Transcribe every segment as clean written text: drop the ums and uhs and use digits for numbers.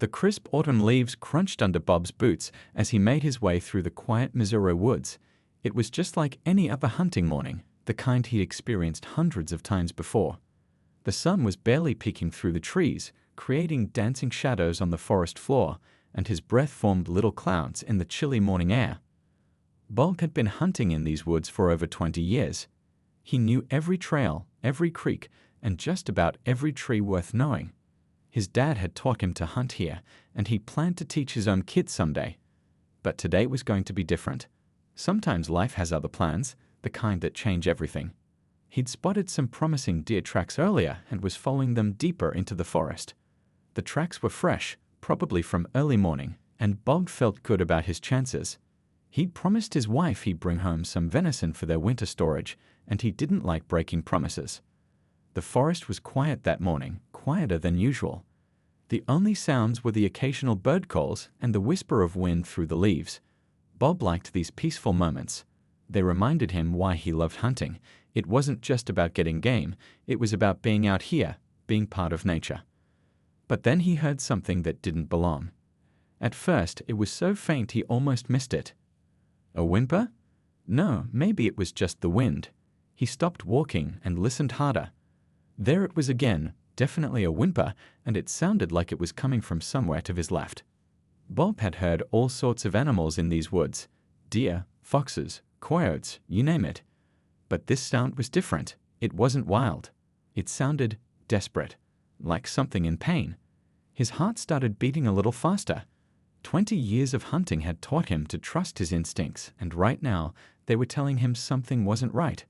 The crisp autumn leaves crunched under Bob's boots as he made his way through the quiet Missouri woods. It was just like any other hunting morning, the kind he'd experienced hundreds of times before. The sun was barely peeking through the trees, creating dancing shadows on the forest floor, and his breath formed little clouds in the chilly morning air. Bob had been hunting in these woods for over 20 years. He knew every trail, every creek, and just about every tree worth knowing. His dad had taught him to hunt here, and he planned to teach his own kids someday. But today was going to be different. Sometimes life has other plans, the kind that change everything. He'd spotted some promising deer tracks earlier and was following them deeper into the forest. The tracks were fresh, probably from early morning, and Bob felt good about his chances. He'd promised his wife he'd bring home some venison for their winter storage, and he didn't like breaking promises. The forest was quiet that morning, quieter than usual. The only sounds were the occasional bird calls and the whisper of wind through the leaves. Bob liked these peaceful moments. They reminded him why he loved hunting. It wasn't just about getting game, it was about being out here, being part of nature. But then he heard something that didn't belong. At first, it was so faint he almost missed it. A whimper? No, maybe it was just the wind. He stopped walking and listened harder. There it was again, definitely a whimper, and it sounded like it was coming from somewhere to his left. Bob had heard all sorts of animals in these woods: deer, foxes, coyotes, you name it. But this sound was different. It wasn't wild. It sounded desperate, like something in pain. His heart started beating a little faster. 20 years of hunting had taught him to trust his instincts, and right now they were telling him something wasn't right.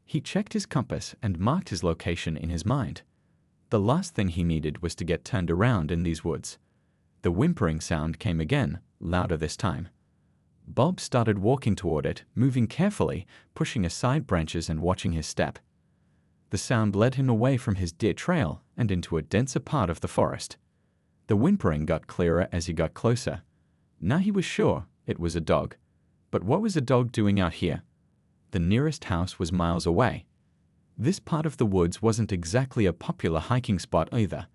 He checked his compass and marked his location in his mind. The last thing he needed was to get turned around in these woods. The whimpering sound came again, louder this time. Bob started walking toward it, moving carefully, pushing aside branches and watching his step. The sound led him away from his deer trail and into a denser part of the forest. The whimpering got clearer as he got closer. Now he was sure it was a dog. But what was a dog doing out here? The nearest house was miles away. This part of the woods wasn't exactly a popular hiking spot either.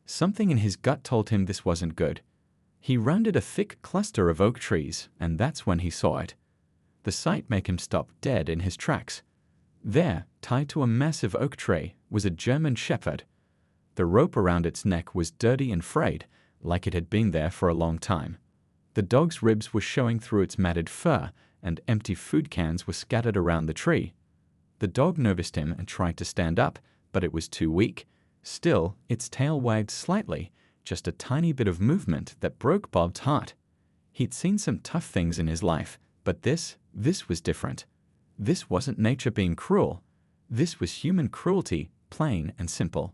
Something in his gut told him this wasn't good. He rounded a thick cluster of oak trees, and that's when he saw it. The sight made him stop dead in his tracks. There, tied to a massive oak tree, was a German Shepherd. The rope around its neck was dirty and frayed, like it had been there for a long time. The dog's ribs were showing through its matted fur, and empty food cans were scattered around the tree. The dog noticed him and tried to stand up, but it was too weak. Still, its tail wagged slightly, just a tiny bit of movement that broke Bob's heart. He'd seen some tough things in his life, but this was different. This wasn't nature being cruel. This was human cruelty, plain and simple.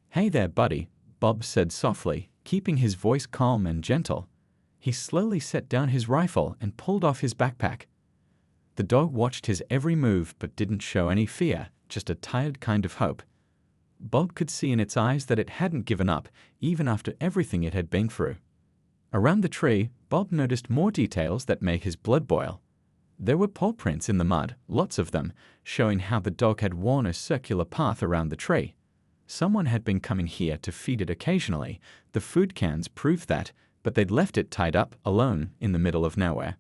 "Hey there, buddy," Bob said softly, keeping his voice calm and gentle. He slowly set down his rifle and pulled off his backpack. The dog watched his every move but didn't show any fear, just a tired kind of hope. Bob could see in its eyes that it hadn't given up, even after everything it had been through. Around the tree, Bob noticed more details that made his blood boil. There were paw prints in the mud, lots of them, showing how the dog had worn a circular path around the tree. Someone had been coming here to feed it occasionally. The food cans proved that, but they'd left it tied up, alone, in the middle of nowhere.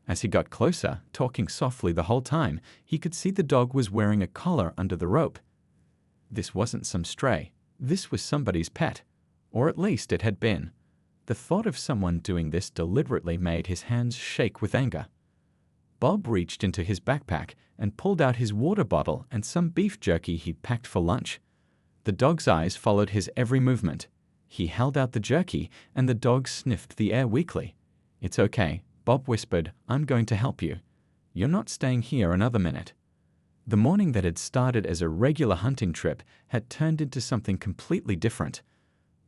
As he got closer, talking softly the whole time, he could see the dog was wearing a collar under the rope. This wasn't some stray. This was somebody's pet. Or at least it had been. The thought of someone doing this deliberately made his hands shake with anger. Bob reached into his backpack and pulled out his water bottle and some beef jerky he'd packed for lunch. The dog's eyes followed his every movement. He held out the jerky, and the dog sniffed the air weakly. "It's okay," Bob whispered. "I'm going to help you. You're not staying here another minute." The morning that had started as a regular hunting trip had turned into something completely different.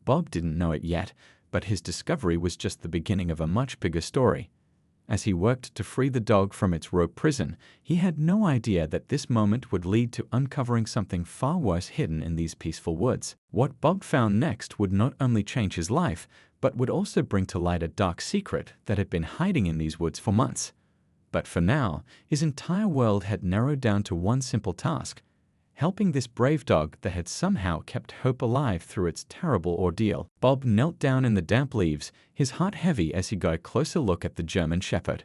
Bob didn't know it yet, but his discovery was just the beginning of a much bigger story. As he worked to free the dog from its rope prison, he had no idea that this moment would lead to uncovering something far worse hidden in these peaceful woods. What Bob found next would not only change his life, but would also bring to light a dark secret that had been hiding in these woods for months. But for now, his entire world had narrowed down to one simple task: helping this brave dog that had somehow kept hope alive through its terrible ordeal. Bob knelt down in the damp leaves, his heart heavy as he got a closer look at the German Shepherd.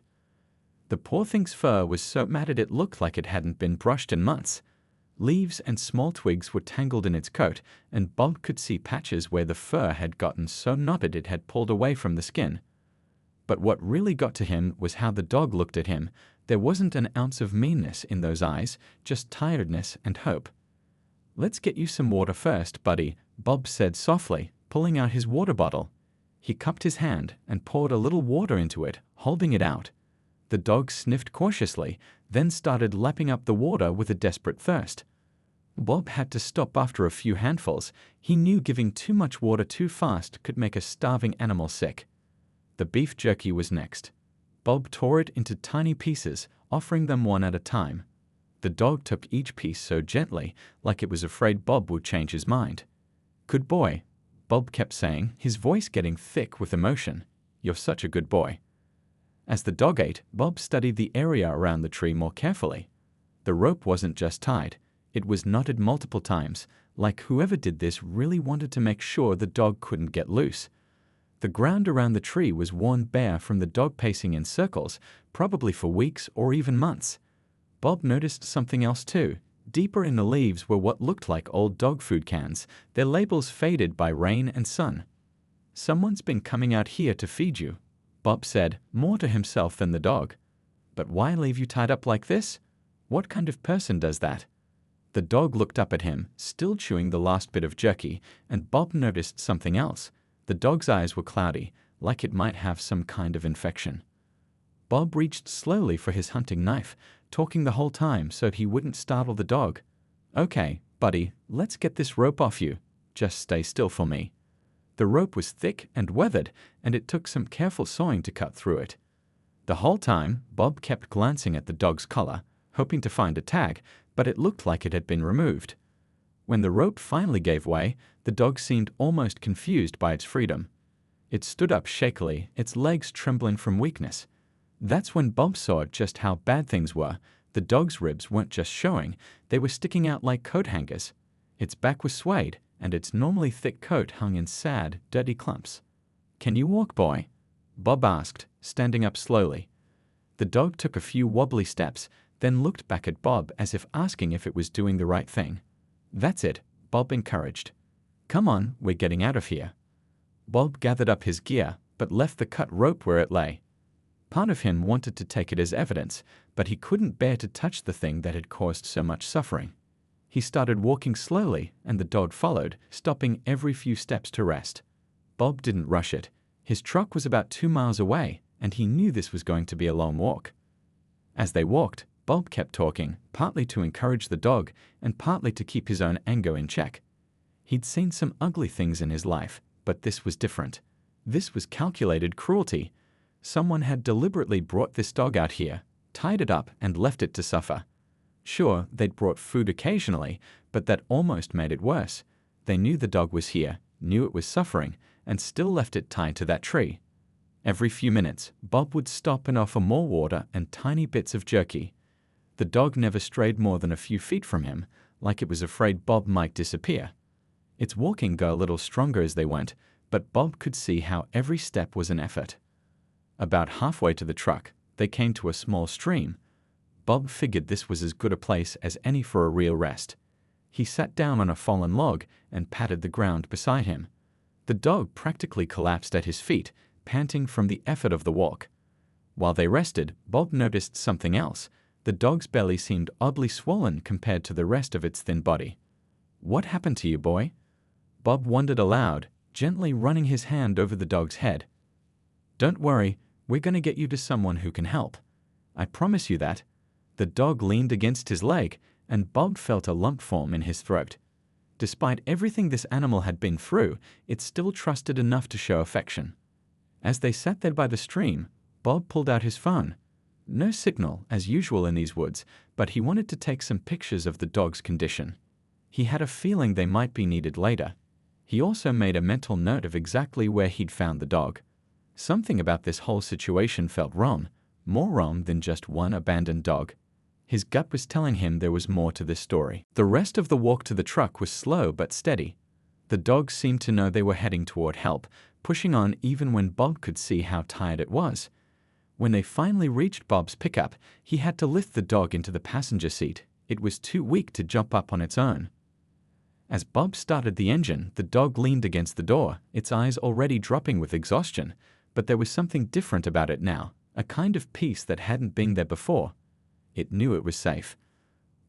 The poor thing's fur was so matted it looked like it hadn't been brushed in months. Leaves and small twigs were tangled in its coat, and Bob could see patches where the fur had gotten so knotted it had pulled away from the skin. But what really got to him was how the dog looked at him. There wasn't an ounce of meanness in those eyes, just tiredness and hope. "Let's get you some water first, buddy," Bob said softly, pulling out his water bottle. He cupped his hand and poured a little water into it, holding it out. The dog sniffed cautiously, then started lapping up the water with a desperate thirst. Bob had to stop after a few handfuls. He knew giving too much water too fast could make a starving animal sick. The beef jerky was next. Bob tore it into tiny pieces, offering them one at a time. The dog took each piece so gently, like it was afraid Bob would change his mind. "Good boy," Bob kept saying, his voice getting thick with emotion. "You're such a good boy." As the dog ate, Bob studied the area around the tree more carefully. The rope wasn't just tied. It was knotted multiple times, like whoever did this really wanted to make sure the dog couldn't get loose. The ground around the tree was worn bare from the dog pacing in circles, probably for weeks or even months. Bob noticed something else too. Deeper in the leaves were what looked like old dog food cans, their labels faded by rain and sun. "Someone's been coming out here to feed you," Bob said, more to himself than the dog. "But why leave you tied up like this? What kind of person does that?" The dog looked up at him, still chewing the last bit of jerky, and Bob noticed something else. The dog's eyes were cloudy, like it might have some kind of infection. Bob reached slowly for his hunting knife, talking the whole time so he wouldn't startle the dog. "Okay, buddy, let's get this rope off you. Just stay still for me." The rope was thick and weathered, and it took some careful sawing to cut through it. The whole time, Bob kept glancing at the dog's collar, hoping to find a tag, but it looked like it had been removed. When the rope finally gave way, the dog seemed almost confused by its freedom. It stood up shakily, its legs trembling from weakness. That's when Bob saw just how bad things were. The dog's ribs weren't just showing, they were sticking out like coat hangers. Its back was swayed, and its normally thick coat hung in sad, dirty clumps. "Can you walk, boy?" Bob asked, standing up slowly. The dog took a few wobbly steps, then looked back at Bob as if asking if it was doing the right thing. "That's it," Bob encouraged. "Come on, we're getting out of here." Bob gathered up his gear, but left the cut rope where it lay. Part of him wanted to take it as evidence, but he couldn't bear to touch the thing that had caused so much suffering. He started walking slowly, and the dog followed, stopping every few steps to rest. Bob didn't rush it. His truck was about 2 miles away, and he knew this was going to be a long walk. As they walked, Bob kept talking, partly to encourage the dog and partly to keep his own anger in check. He'd seen some ugly things in his life, but this was different. This was calculated cruelty. Someone had deliberately brought this dog out here, tied it up, and left it to suffer. Sure, they'd brought food occasionally, but that almost made it worse. They knew the dog was here, knew it was suffering, and still left it tied to that tree. Every few minutes, Bob would stop and offer more water and tiny bits of jerky. The dog never strayed more than a few feet from him, like it was afraid Bob might disappear. Its walking got a little stronger as they went, but Bob could see how every step was an effort. About halfway to the truck, they came to a small stream. Bob figured this was as good a place as any for a real rest. He sat down on a fallen log and patted the ground beside him. The dog practically collapsed at his feet, panting from the effort of the walk. While they rested, Bob noticed something else. The dog's belly seemed oddly swollen compared to the rest of its thin body. "What happened to you, boy?" Bob wondered aloud, gently running his hand over the dog's head. "Don't worry, we're going to get you to someone who can help. I promise you that." The dog leaned against his leg, and Bob felt a lump form in his throat. Despite everything this animal had been through, it still trusted enough to show affection. As they sat there by the stream, Bob pulled out his phone. No signal, as usual in these woods, but he wanted to take some pictures of the dog's condition. He had a feeling they might be needed later. He also made a mental note of exactly where he'd found the dog. Something about this whole situation felt wrong, more wrong than just one abandoned dog. His gut was telling him there was more to this story. The rest of the walk to the truck was slow but steady. The dog seemed to know they were heading toward help, pushing on even when Bob could see how tired it was. When they finally reached Bob's pickup, he had to lift the dog into the passenger seat. It was too weak to jump up on its own. As Bob started the engine, the dog leaned against the door, its eyes already dropping with exhaustion. But there was something different about it now, a kind of peace that hadn't been there before. It knew it was safe.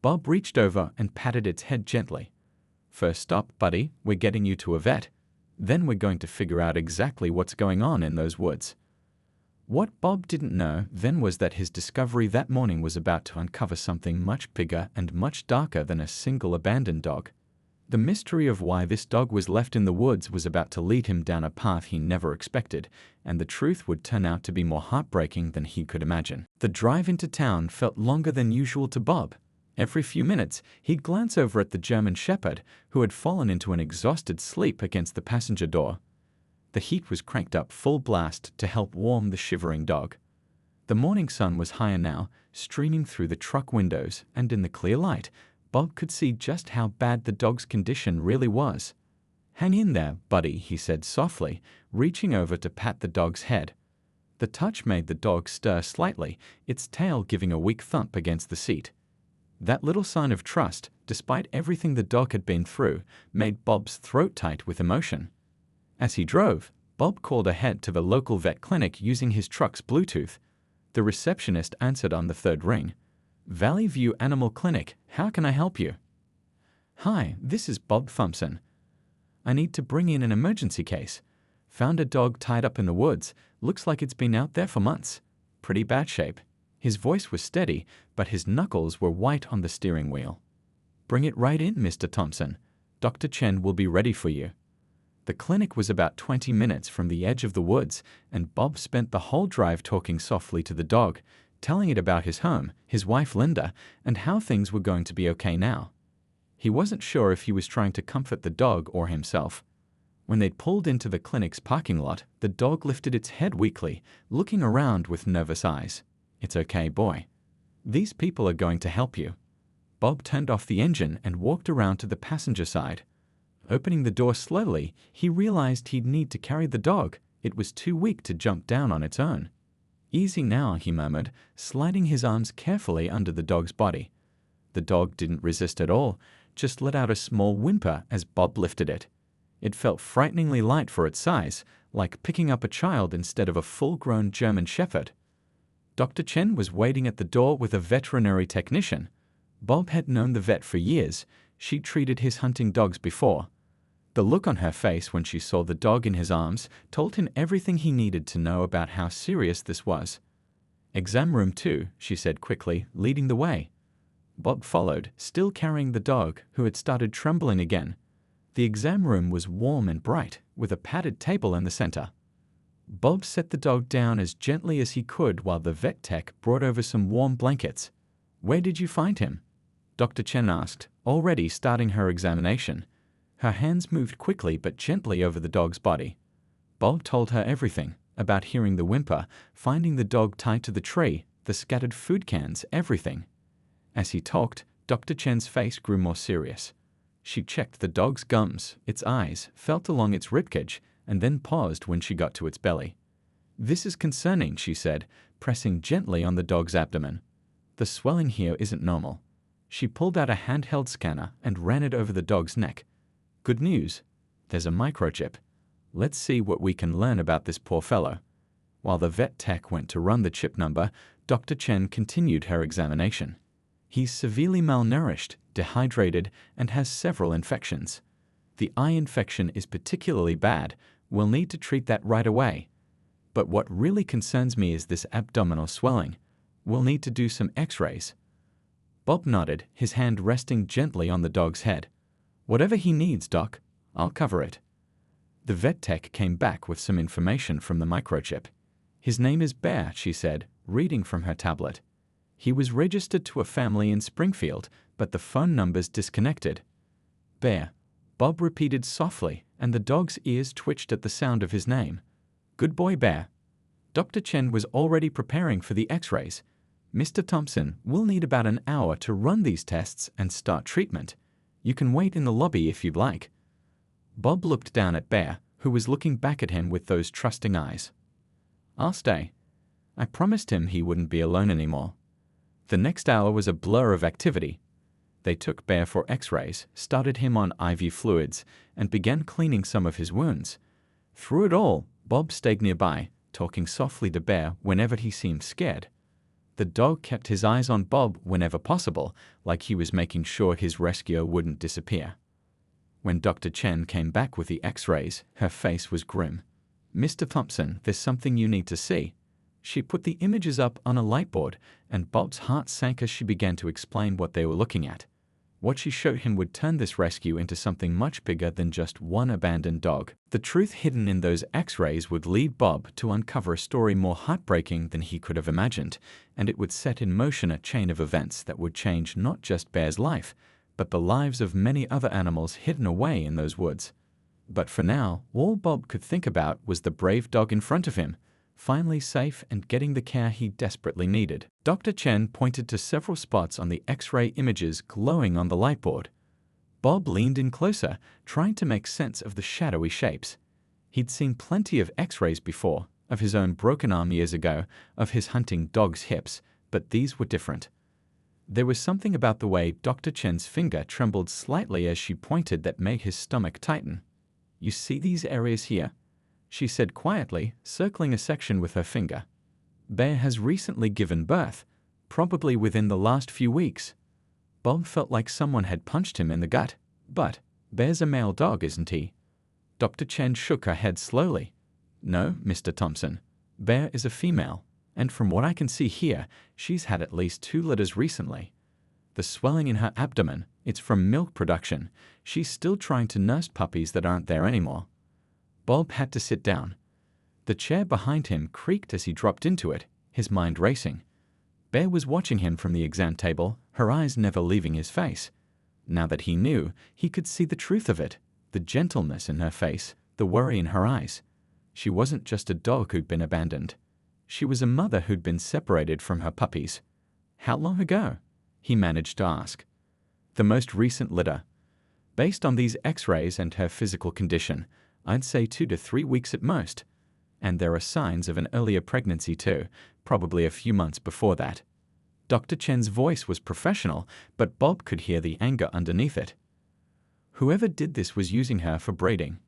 Bob reached over and patted its head gently. "First stop, buddy, we're getting you to a vet. Then we're going to figure out exactly what's going on in those woods." What Bob didn't know then was that his discovery that morning was about to uncover something much bigger and much darker than a single abandoned dog. The mystery of why this dog was left in the woods was about to lead him down a path he never expected, and the truth would turn out to be more heartbreaking than he could imagine. The drive into town felt longer than usual to Bob. Every few minutes, he'd glance over at the German Shepherd, who had fallen into an exhausted sleep against the passenger door. The heat was cranked up full blast to help warm the shivering dog. The morning sun was higher now, streaming through the truck windows, and in the clear light, Bob could see just how bad the dog's condition really was. "Hang in there, buddy," he said softly, reaching over to pat the dog's head. The touch made the dog stir slightly, its tail giving a weak thump against the seat. That little sign of trust, despite everything the dog had been through, made Bob's throat tight with emotion. As he drove, Bob called ahead to the local vet clinic using his truck's Bluetooth. The receptionist answered on the third ring. "Valley View Animal Clinic, how can I help you?" "Hi, this is Bob Thompson. I need to bring in an emergency case. Found a dog tied up in the woods. Looks like it's been out there for months. Pretty bad shape." His voice was steady, but his knuckles were white on the steering wheel. "Bring it right in, Mr. Thompson. Dr. Chen will be ready for you." The clinic was about 20 minutes from the edge of the woods, and Bob spent the whole drive talking softly to the dog, telling it about his home, his wife Linda, and how things were going to be okay now. He wasn't sure if he was trying to comfort the dog or himself. When they'd pulled into the clinic's parking lot, the dog lifted its head weakly, looking around with nervous eyes. "It's okay, boy. These people are going to help you." Bob turned off the engine and walked around to the passenger side. Opening the door slowly, he realized he'd need to carry the dog. It was too weak to jump down on its own. "Easy now," he murmured, sliding his arms carefully under the dog's body. The dog didn't resist at all, just let out a small whimper as Bob lifted it. It felt frighteningly light for its size, like picking up a child instead of a full-grown German Shepherd. Dr. Chen was waiting at the door with a veterinary technician. Bob had known the vet for years. She'd treated his hunting dogs before. The look on her face when she saw the dog in his arms told him everything he needed to know about how serious this was. "Exam room 2, she said quickly, leading the way. Bob followed, still carrying the dog, who had started trembling again. The exam room was warm and bright, with a padded table in the center. Bob set the dog down as gently as he could while the vet tech brought over some warm blankets. "Where did you find him?" Dr. Chen asked, already starting her examination. Her hands moved quickly but gently over the dog's body. Bob told her everything, about hearing the whimper, finding the dog tied to the tree, the scattered food cans, everything. As he talked, Dr. Chen's face grew more serious. She checked the dog's gums, its eyes, felt along its ribcage, and then paused when she got to its belly. "This is concerning," she said, pressing gently on the dog's abdomen. "The swelling here isn't normal." She pulled out a handheld scanner and ran it over the dog's neck. "Good news. There's a microchip. Let's see what we can learn about this poor fellow." While the vet tech went to run the chip number, Dr. Chen continued her examination. "He's severely malnourished, dehydrated, and has several infections. The eye infection is particularly bad. We'll need to treat that right away. But what really concerns me is this abdominal swelling. We'll need to do some x-rays." Bob nodded, his hand resting gently on the dog's head. "Whatever he needs, Doc. I'll cover it." The vet tech came back with some information from the microchip. "His name is Bear," she said, reading from her tablet. "He was registered to a family in Springfield, but the phone number's disconnected." "Bear," Bob repeated softly, and the dog's ears twitched at the sound of his name. "Good boy, Bear." Dr. Chen was already preparing for the x-rays. Mr. Thompson, we'll need about an hour to run these tests and start treatment. You can wait in the lobby if you'd like. Bob looked down at Bear, who was looking back at him with those trusting eyes. I'll stay. I promised him he wouldn't be alone anymore. The next hour was a blur of activity. They took Bear for x-rays, started him on IV fluids, and began cleaning some of his wounds. Through it all, Bob stayed nearby, talking softly to Bear whenever he seemed scared. The dog kept his eyes on Bob whenever possible, like he was making sure his rescuer wouldn't disappear. When Dr. Chen came back with the x-rays, her face was grim. Mr. Thompson, there's something you need to see. She put the images up on a lightboard, and Bob's heart sank as she began to explain what they were looking at. What she showed him would turn this rescue into something much bigger than just one abandoned dog. The truth hidden in those x-rays would lead Bob to uncover a story more heartbreaking than he could have imagined, and it would set in motion a chain of events that would change not just Bear's life, but the lives of many other animals hidden away in those woods. But for now, all Bob could think about was the brave dog in front of him, finally safe and getting the care he desperately needed. Dr. Chen pointed to several spots on the X-ray images glowing on the lightboard. Bob leaned in closer, trying to make sense of the shadowy shapes. He'd seen plenty of X-rays before, of his own broken arm years ago, of his hunting dog's hips, but these were different. There was something about the way Dr. Chen's finger trembled slightly as she pointed that made his stomach tighten. You see these areas here? She said quietly, circling a section with her finger. Bear has recently given birth, probably within the last few weeks. Bob felt like someone had punched him in the gut. But Bear's a male dog, isn't he? Dr. Chen shook her head slowly. No, Mr. Thompson. Bear is a female, and from what I can see here, she's had at least 2 litters recently. The swelling in her abdomen, it's from milk production. She's still trying to nurse puppies that aren't there anymore. Bob had to sit down. The chair behind him creaked as he dropped into it, his mind racing. Bear was watching him from the exam table, her eyes never leaving his face. Now that he knew, he could see the truth of it, the gentleness in her face, the worry in her eyes. She wasn't just a dog who'd been abandoned. She was a mother who'd been separated from her puppies. How long ago? He managed to ask. The most recent litter. Based on these x-rays and her physical condition, I'd say 2 to 3 weeks at most. And there are signs of an earlier pregnancy too, probably a few months before that. Dr. Chen's voice was professional, but Bob could hear the anger underneath it. Whoever did this was using her for breeding.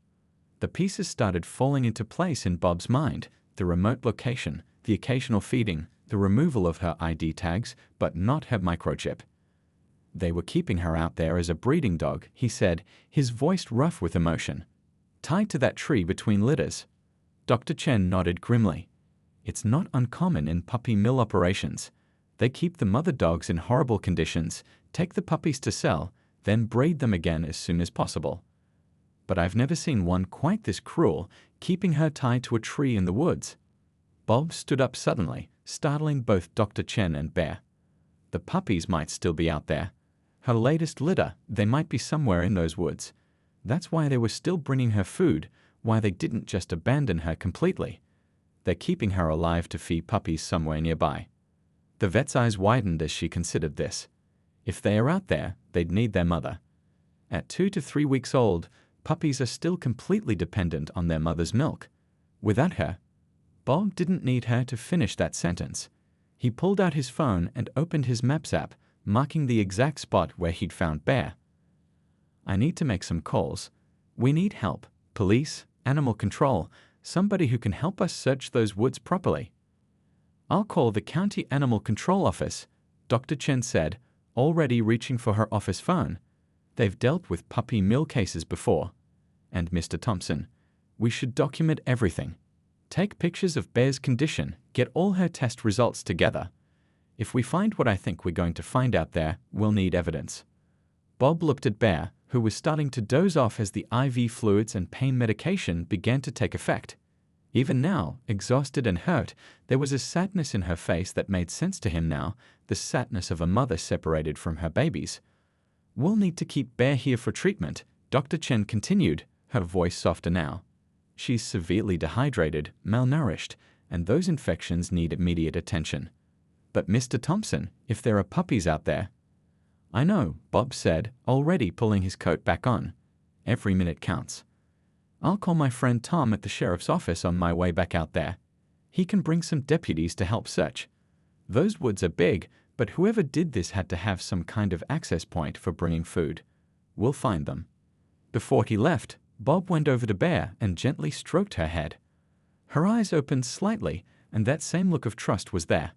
The pieces started falling into place in Bob's mind, the remote location, the occasional feeding, the removal of her ID tags, but not her microchip. They were keeping her out there as a breeding dog, he said, his voice rough with emotion. Tied to that tree between litters. Dr. Chen nodded grimly. It's not uncommon in puppy mill operations. They keep the mother dogs in horrible conditions, take the puppies to sell, then breed them again as soon as possible. But I've never seen one quite this cruel, keeping her tied to a tree in the woods. Bob stood up suddenly, startling both Dr. Chen and Bear. The puppies might still be out there. Her latest litter, they might be somewhere in those woods. That's why they were still bringing her food, why they didn't just abandon her completely. They're keeping her alive to feed puppies somewhere nearby. The vet's eyes widened as she considered this. If they are out there, they'd need their mother. At 2 to 3 weeks old, puppies are still completely dependent on their mother's milk. Without her, Bob didn't need her to finish that sentence. He pulled out his phone and opened his Maps app, marking the exact spot where he'd found Bear. I need to make some calls. We need help. Police, animal control, somebody who can help us search those woods properly. I'll call the county animal control office, Dr. Chen said, already reaching for her office phone. They've dealt with puppy mill cases before. And Mr. Thompson, we should document everything. Take pictures of Bear's condition, get all her test results together. If we find what I think we're going to find out there, we'll need evidence. Bob looked at Bear, who was starting to doze off as the IV fluids and pain medication began to take effect. Even now, exhausted and hurt, there was a sadness in her face that made sense to him now, the sadness of a mother separated from her babies. We'll need to keep Bear here for treatment, Dr. Chen continued, her voice softer now. She's severely dehydrated, malnourished, and those infections need immediate attention. "But Mr. Thompson, if there are puppies out there—" "I know," Bob said, already pulling his coat back on. "Every minute counts. I'll call my friend Tom at the sheriff's office on my way back out there. He can bring some deputies to help search. Those woods are big, but whoever did this had to have some kind of access point for bringing food. We'll find them." Before he left, Bob went over to Bear and gently stroked her head. Her eyes opened slightly, and that same look of trust was there.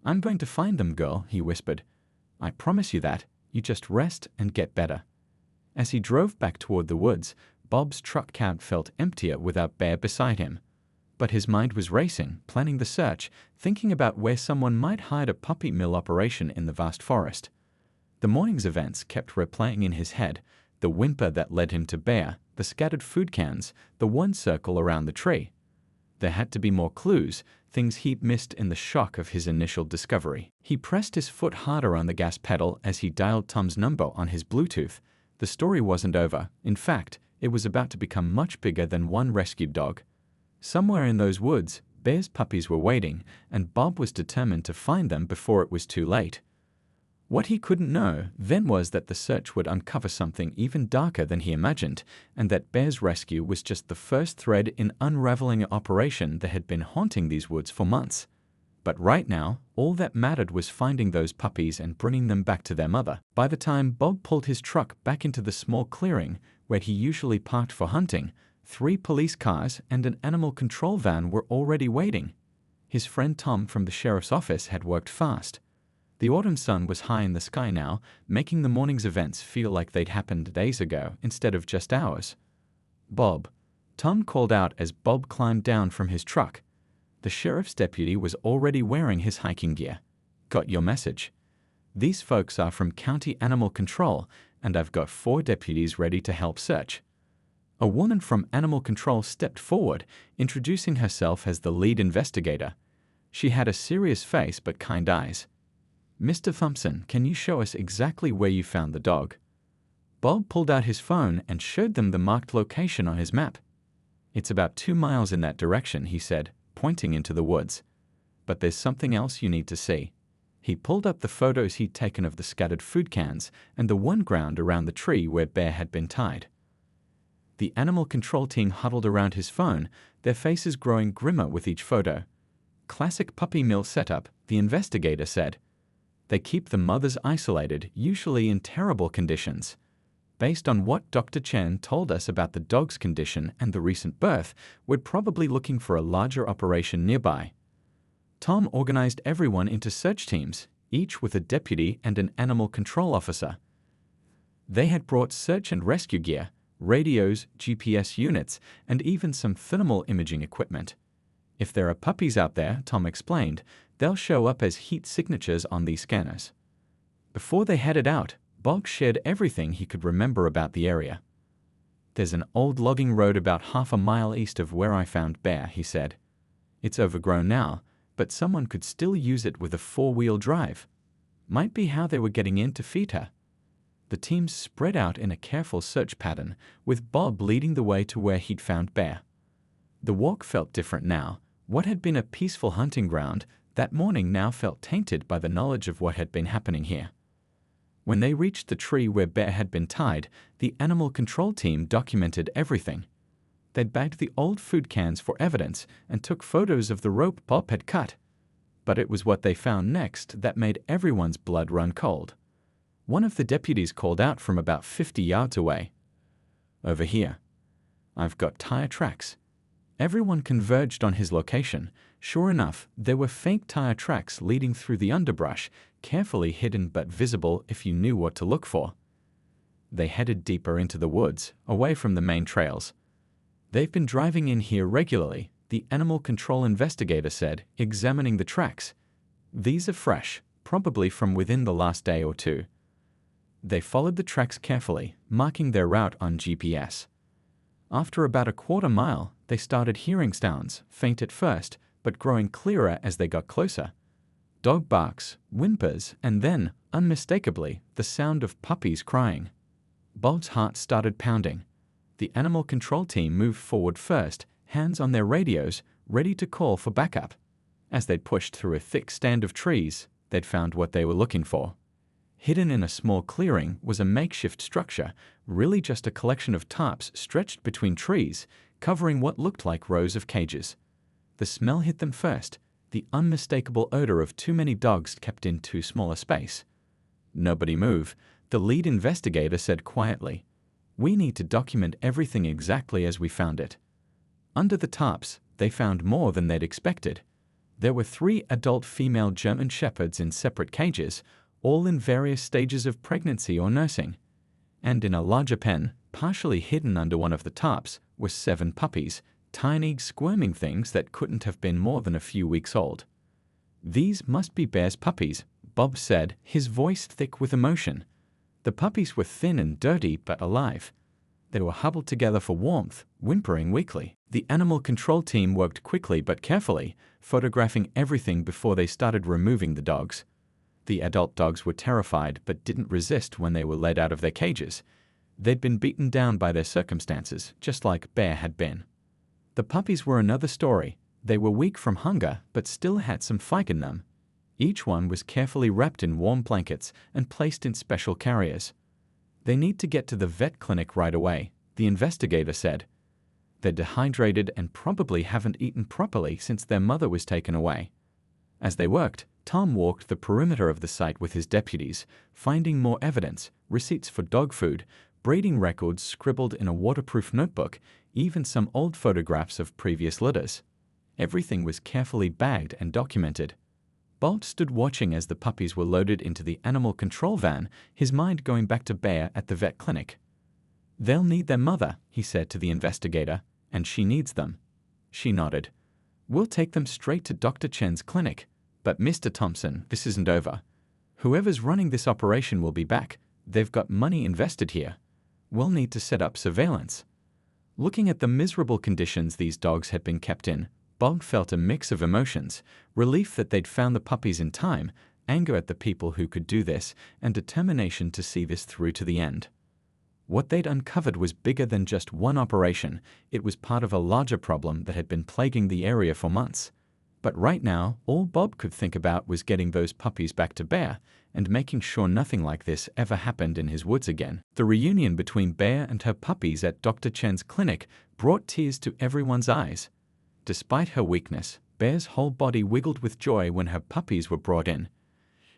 "I'm going to find them, girl," he whispered. "I promise you that. You just rest and get better." As he drove back toward the woods, Bob's truck cab felt emptier without Bear beside him. But his mind was racing, planning the search, thinking about where someone might hide a puppy mill operation in the vast forest. The morning's events kept replaying in his head: the whimper that led him to Bear, the scattered food cans, the one circle around the tree. There had to be more clues, things he'd missed in the shock of his initial discovery. He pressed his foot harder on the gas pedal as he dialed Tom's number on his Bluetooth. The story wasn't over. In fact, it was about to become much bigger than one rescued dog. Somewhere in those woods, Bear's puppies were waiting, and Bob was determined to find them before it was too late. What he couldn't know then was that the search would uncover something even darker than he imagined, and that Bear's rescue was just the first thread in unraveling an operation that had been haunting these woods for months. But right now, all that mattered was finding those puppies and bringing them back to their mother. By the time Bob pulled his truck back into the small clearing where he usually parked for hunting, 3 police cars and an animal control van were already waiting. His friend Tom from the sheriff's office had worked fast. The autumn sun was high in the sky now, making the morning's events feel like they'd happened days ago instead of just hours. "Bob," Tom called out as Bob climbed down from his truck. The sheriff's deputy was already wearing his hiking gear. "Got your message. These folks are from County Animal Control, and I've got 4 deputies ready to help search." A woman from Animal Control stepped forward, introducing herself as the lead investigator. She had a serious face but kind eyes. "Mr. Thompson, can you show us exactly where you found the dog?" Bob pulled out his phone and showed them the marked location on his map. "It's about 2 miles in that direction," he said, pointing into the woods. "But there's something else you need to see." He pulled up the photos he'd taken of the scattered food cans and the one ground around the tree where Bear had been tied. The animal control team huddled around his phone, their faces growing grimmer with each photo. "Classic puppy mill setup," the investigator said. "They keep the mothers isolated, usually in terrible conditions. Based on what Dr. Chen told us about the dog's condition and the recent birth, we're probably looking for a larger operation nearby." Tom organized everyone into search teams, each with a deputy and an animal control officer. They had brought search and rescue gear, radios, GPS units, and even some thermal imaging equipment. "If there are puppies out there," Tom explained, "they'll show up as heat signatures on these scanners." Before they headed out, Bob shared everything he could remember about the area. "There's an old logging road about half a mile east of where I found Bear," he said. "It's overgrown now, but someone could still use it with a 4-wheel drive. Might be how they were getting in to feed her." The teams spread out in a careful search pattern, with Bob leading the way to where he'd found Bear. The walk felt different now. What had been a peaceful hunting ground that morning now felt tainted by the knowledge of what had been happening here. When they reached the tree where Bear had been tied, the animal control team documented everything. They'd bagged the old food cans for evidence and took photos of the rope Bob had cut. But it was what they found next that made everyone's blood run cold. One of the deputies called out from about 50 yards away. "Over here. I've got tire tracks." Everyone converged on his location. Sure enough, there were faint tire tracks leading through the underbrush, carefully hidden but visible if you knew what to look for. They headed deeper into the woods, away from the main trails. "They've been driving in here regularly," the animal control investigator said, examining the tracks. "These are fresh, probably from within the last day or 2. They followed the tracks carefully, marking their route on GPS. After about a quarter mile, they started hearing sounds, faint at first, but growing clearer as they got closer. Dog barks, whimpers, and then, unmistakably, the sound of puppies crying. Bob's heart started pounding. The animal control team moved forward first, hands on their radios, ready to call for backup. As they'd pushed through a thick stand of trees, they'd found what they were looking for. Hidden in a small clearing was a makeshift structure, really just a collection of tarps stretched between trees, covering what looked like rows of cages. The smell hit them first, the unmistakable odor of too many dogs kept in too small a space. "Nobody move," the lead investigator said quietly. "We need to document everything exactly as we found it." Under the tarps, they found more than they'd expected. There were 3 adult female German Shepherds in separate cages, all in various stages of pregnancy or nursing. And in a larger pen, partially hidden under one of the tarps, were 7 puppies, tiny, squirming things that couldn't have been more than a few weeks old. "These must be Bear's puppies," Bob said, his voice thick with emotion. The puppies were thin and dirty but alive. They were huddled together for warmth, whimpering weakly. The animal control team worked quickly but carefully, photographing everything before they started removing the dogs. The adult dogs were terrified but didn't resist when they were led out of their cages. They'd been beaten down by their circumstances, just like Bear had been. The puppies were another story. They were weak from hunger but still had some fight in them. Each one was carefully wrapped in warm blankets and placed in special carriers. "They need to get to the vet clinic right away," the investigator said. "They're dehydrated and probably haven't eaten properly since their mother was taken away." As they worked, Tom walked the perimeter of the site with his deputies, finding more evidence, receipts for dog food, breeding records scribbled in a waterproof notebook, even some old photographs of previous litters. Everything was carefully bagged and documented. Bob stood watching as the puppies were loaded into the animal control van, his mind going back to Bear at the vet clinic. "They'll need their mother," he said to the investigator, "and she needs them." She nodded. "We'll take them straight to Dr. Chen's clinic. But Mr. Thompson, this isn't over. Whoever's running this operation will be back. They've got money invested here. We'll need to set up surveillance." Looking at the miserable conditions these dogs had been kept in, Bob felt a mix of emotions: relief that they'd found the puppies in time, anger at the people who could do this, and determination to see this through to the end. What they'd uncovered was bigger than just one operation. It was part of a larger problem that had been plaguing the area for months. But right now, all Bob could think about was getting those puppies back to Bear and making sure nothing like this ever happened in his woods again. The reunion between Bear and her puppies at Dr. Chen's clinic brought tears to everyone's eyes. Despite her weakness, Bear's whole body wiggled with joy when her puppies were brought in.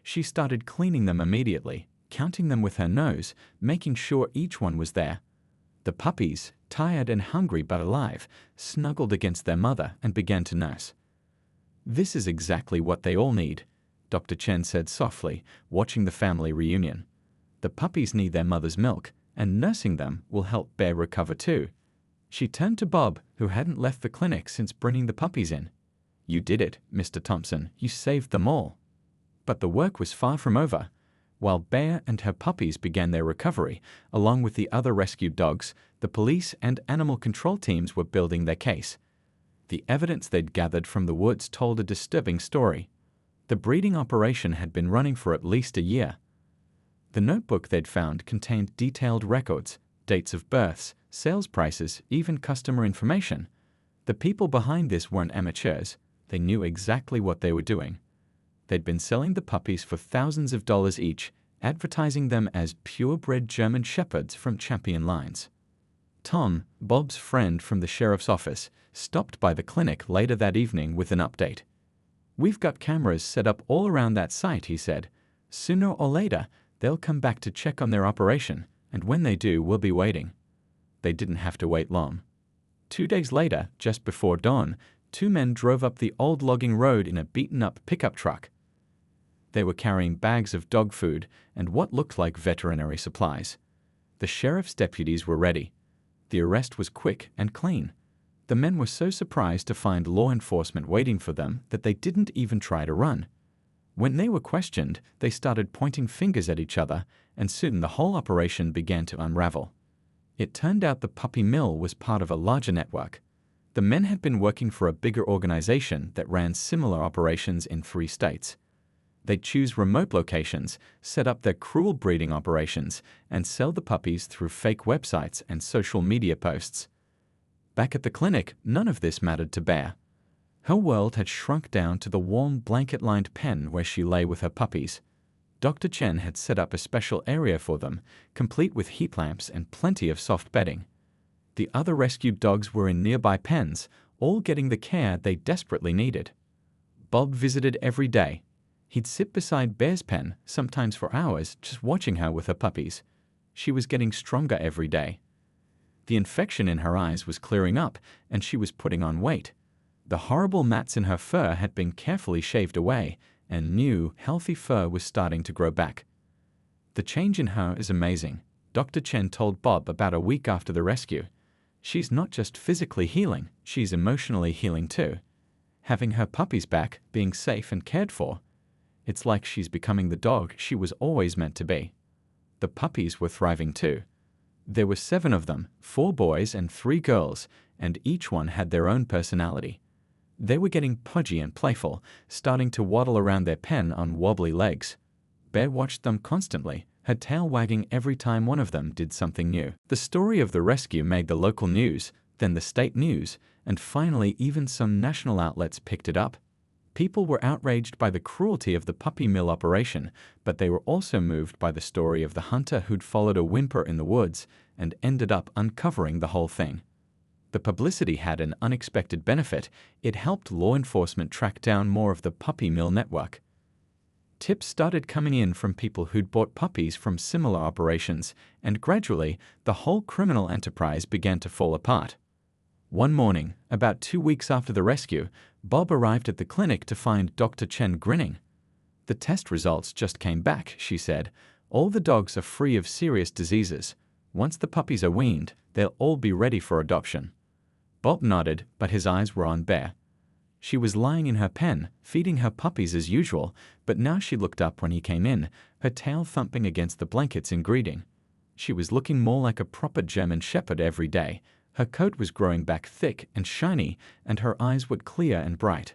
She started cleaning them immediately, counting them with her nose, making sure each one was there. The puppies, tired and hungry but alive, snuggled against their mother and began to nurse. "This is exactly what they all need," Dr. Chen said softly, watching the family reunion. "The puppies need their mother's milk, and nursing them will help Bear recover too." She turned to Bob, who hadn't left the clinic since bringing the puppies in. "You did it, Mr. Thompson. You saved them all." But the work was far from over. While Bear and her puppies began their recovery, along with the other rescued dogs, the police and animal control teams were building their case. The evidence they'd gathered from the woods told a disturbing story. The breeding operation had been running for at least a year. The notebook they'd found contained detailed records, dates of births, sales prices, even customer information. The people behind this weren't amateurs. They knew exactly what they were doing. They'd been selling the puppies for thousands of dollars each, advertising them as purebred German Shepherds from champion lines. Tom, Bob's friend from the sheriff's office, stopped by the clinic later that evening with an update. "We've got cameras set up all around that site," he said. "Sooner or later, they'll come back to check on their operation, and when they do, we'll be waiting." They didn't have to wait long. 2 days later, just before dawn, 2 men drove up the old logging road in a beaten-up pickup truck. They were carrying bags of dog food and what looked like veterinary supplies. The sheriff's deputies were ready. The arrest was quick and clean. The men were so surprised to find law enforcement waiting for them that they didn't even try to run. When they were questioned, they started pointing fingers at each other, and soon the whole operation began to unravel. It turned out the puppy mill was part of a larger network. The men had been working for a bigger organization that ran similar operations in 3 states. They'd choose remote locations, set up their cruel breeding operations, and sell the puppies through fake websites and social media posts. Back at the clinic, none of this mattered to Bear. Her world had shrunk down to the warm blanket-lined pen where she lay with her puppies. Dr. Chen had set up a special area for them, complete with heat lamps and plenty of soft bedding. The other rescued dogs were in nearby pens, all getting the care they desperately needed. Bob visited every day. He'd sit beside Bear's pen, sometimes for hours, just watching her with her puppies. She was getting stronger every day. The infection in her eyes was clearing up, and she was putting on weight. The horrible mats in her fur had been carefully shaved away, and new, healthy fur was starting to grow back. The change in her is amazing, Dr. Chen told Bob about a week after the rescue. She's not just physically healing, she's emotionally healing too. Having her puppies back, being safe and cared for. It's like she's becoming the dog she was always meant to be. The puppies were thriving too. There were 7 of them, 4 boys and 3 girls, and each one had their own personality. They were getting pudgy and playful, starting to waddle around their pen on wobbly legs. Bear watched them constantly, her tail wagging every time one of them did something new. The story of the rescue made the local news, then the state news, and finally even some national outlets picked it up. People were outraged by the cruelty of the puppy mill operation, but they were also moved by the story of the hunter who'd followed a whimper in the woods and ended up uncovering the whole thing. The publicity had an unexpected benefit. It helped law enforcement track down more of the puppy mill network. Tips started coming in from people who'd bought puppies from similar operations, and gradually, the whole criminal enterprise began to fall apart. One morning, about 2 weeks after the rescue, Bob arrived at the clinic to find Dr. Chen grinning. "The test results just came back," she said. "All the dogs are free of serious diseases. Once the puppies are weaned, they'll all be ready for adoption." Bob nodded, but his eyes were on Bear. She was lying in her pen, feeding her puppies as usual, but now she looked up when he came in, her tail thumping against the blankets in greeting. She was looking more like a proper German shepherd every day. Her coat was growing back thick and shiny, and her eyes were clear and bright.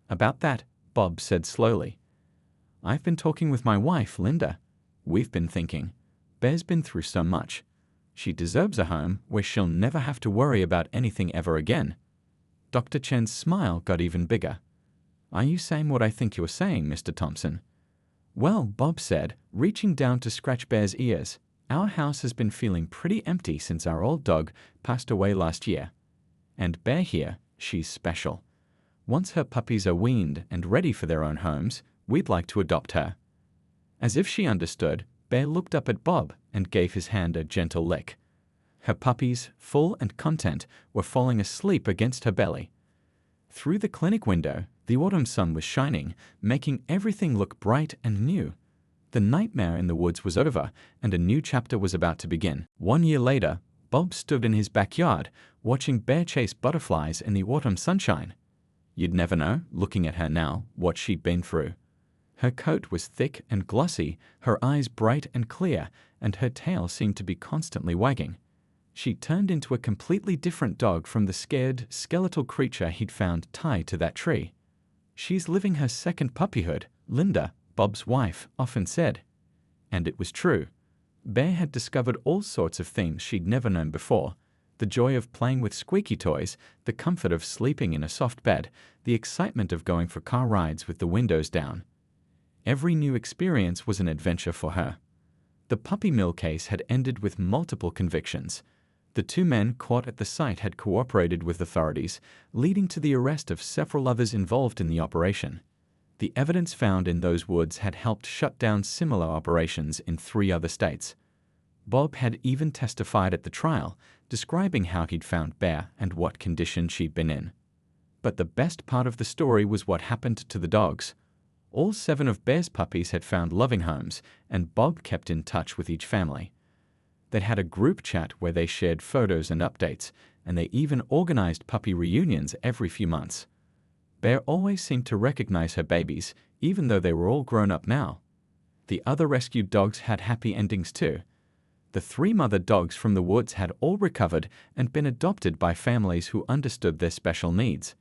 "About that," Bob said slowly. "I've been talking with my wife, Linda. We've been thinking. Bear's been through so much. She deserves a home where she'll never have to worry about anything ever again." Dr. Chen's smile got even bigger. "Are you saying what I think you're saying, Mr. Thompson?" "Well," Bob said, reaching down to scratch Bear's ears, "our house has been feeling pretty empty since our old dog passed away last year. And Bear here, she's special. Once her puppies are weaned and ready for their own homes, we'd like to adopt her." As if she understood, Bear looked up at Bob and gave his hand a gentle lick. Her puppies, full and content, were falling asleep against her belly. Through the clinic window, the autumn sun was shining, making everything look bright and new. The nightmare in the woods was over, and a new chapter was about to begin. 1 year later, Bob stood in his backyard, watching Bear chase butterflies in the autumn sunshine. You'd never know, looking at her now, what she'd been through. Her coat was thick and glossy, her eyes bright and clear, and her tail seemed to be constantly wagging. She turned into a completely different dog from the scared, skeletal creature he'd found tied to that tree. "She's living her second puppyhood," Linda, Bob's wife, often said. And it was true. Bear had discovered all sorts of things she'd never known before. The joy of playing with squeaky toys, the comfort of sleeping in a soft bed, the excitement of going for car rides with the windows down. Every new experience was an adventure for her. The puppy mill case had ended with multiple convictions. The 2 men caught at the site had cooperated with authorities, leading to the arrest of several others involved in the operation. The evidence found in those woods had helped shut down similar operations in 3 other states. Bob had even testified at the trial, describing how he'd found Bear and what condition she'd been in. But the best part of the story was what happened to the dogs. All 7 of Bear's puppies had found loving homes, and Bob kept in touch with each family. They had a group chat where they shared photos and updates, and they even organized puppy reunions every few months. Bear always seemed to recognize her babies, even though they were all grown up now. The other rescued dogs had happy endings too. The 3 mother dogs from the woods had all recovered and been adopted by families who understood their special needs.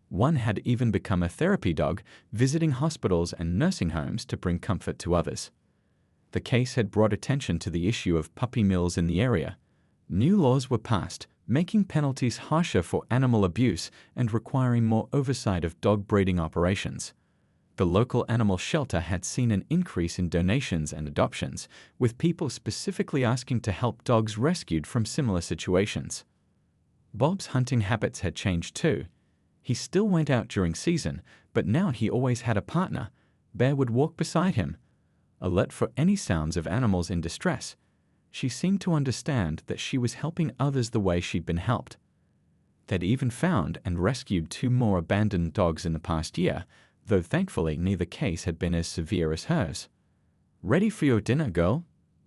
One had even become a therapy dog, visiting hospitals and nursing homes to bring comfort to others. The case had brought attention to the issue of puppy mills in the area. New laws were passed, making penalties harsher for animal abuse and requiring more oversight of dog breeding operations. The local animal shelter had seen an increase in donations and adoptions, with people specifically asking to help dogs rescued from similar situations. Bob's hunting habits had changed too. He still went out during season, but now he always had a partner. Bear would walk beside him, alert for any sounds of animals in distress. She seemed to understand that she was helping others the way she'd been helped. They'd even found and rescued 2 more abandoned dogs in the past year, though thankfully neither case had been as severe as hers. "Ready for your dinner, girl?"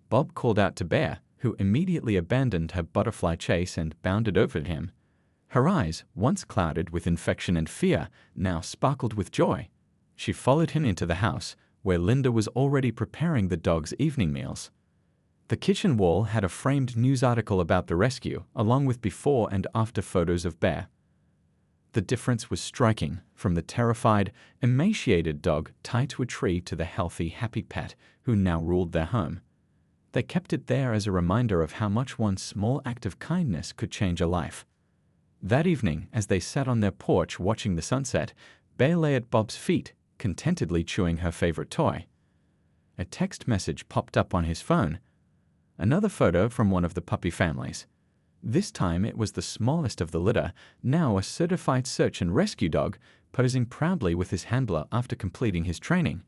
Bob called out to Bear, who immediately abandoned her butterfly chase and bounded over to him. Her eyes, once clouded with infection and fear, now sparkled with joy. She followed him into the house, where Linda was already preparing the dogs' evening meals. The kitchen wall had a framed news article about the rescue, along with before and after photos of Bear. The difference was striking, from the terrified, emaciated dog tied to a tree to the healthy, happy pet who now ruled their home. They kept it there as a reminder of how much one small act of kindness could change a life. That evening, as they sat on their porch watching the sunset, Bear lay at Bob's feet, contentedly chewing her favorite toy. A text message popped up on his phone. Another photo from one of the puppy families. This time it was the smallest of the litter, now a certified search and rescue dog, posing proudly with his handler after completing his training.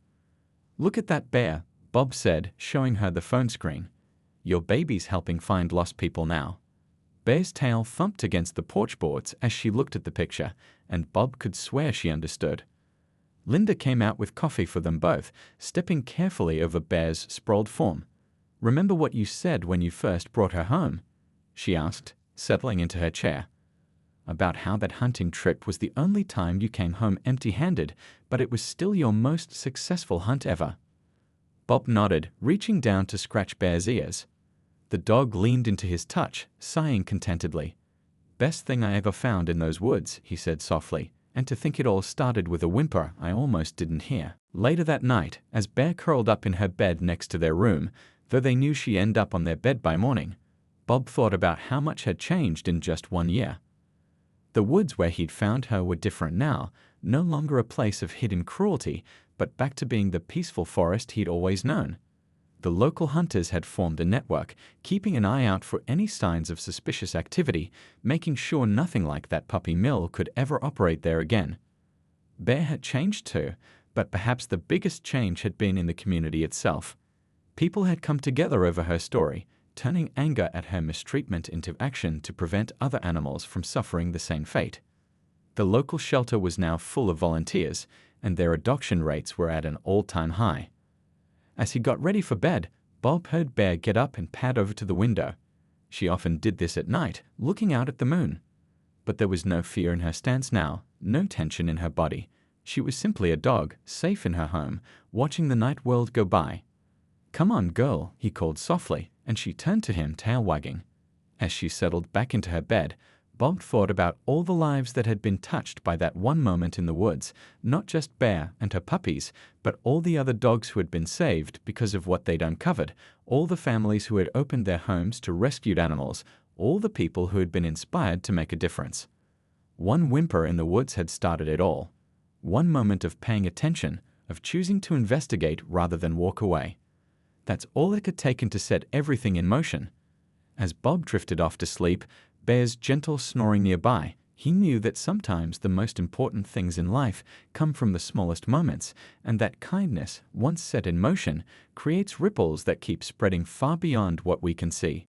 "Look at that Bear," Bob said, showing her the phone screen. "Your baby's helping find lost people now." Bear's tail thumped against the porch boards as she looked at the picture, and Bob could swear she understood. Linda came out with coffee for them both, stepping carefully over Bear's sprawled form. "Remember what you said when you first brought her home?" she asked, settling into her chair. "About how that hunting trip was the only time you came home empty-handed, but it was still your most successful hunt ever." Bob nodded, reaching down to scratch Bear's ears. The dog leaned into his touch, sighing contentedly. "Best thing I ever found in those woods," he said softly, "and to think it all started with a whimper I almost didn't hear." Later that night, as Bear curled up in her bed next to their room, though they knew she'd end up on their bed by morning, Bob thought about how much had changed in just 1 year. The woods where he'd found her were different now, no longer a place of hidden cruelty, but back to being the peaceful forest he'd always known. The local hunters had formed a network, keeping an eye out for any signs of suspicious activity, making sure nothing like that puppy mill could ever operate there again. Bear had changed too, but perhaps the biggest change had been in the community itself. People had come together over her story, turning anger at her mistreatment into action to prevent other animals from suffering the same fate. The local shelter was now full of volunteers, and their adoption rates were at an all-time high. As he got ready for bed, Bob heard Bear get up and pad over to the window. She often did this at night, looking out at the moon. But there was no fear in her stance now, no tension in her body. She was simply a dog, safe in her home, watching the night world go by. "Come on, girl," he called softly, and she turned to him, tail wagging. As she settled back into her bed, Bob thought about all the lives that had been touched by that one moment in the woods, not just Bear and her puppies, but all the other dogs who had been saved because of what they'd uncovered, all the families who had opened their homes to rescued animals, all the people who had been inspired to make a difference. One whimper in the woods had started it all. One moment of paying attention, of choosing to investigate rather than walk away. That's all it had taken to set everything in motion. As Bob drifted off to sleep, Bear's gentle snoring nearby, he knew that sometimes the most important things in life come from the smallest moments, and that kindness, once set in motion, creates ripples that keep spreading far beyond what we can see.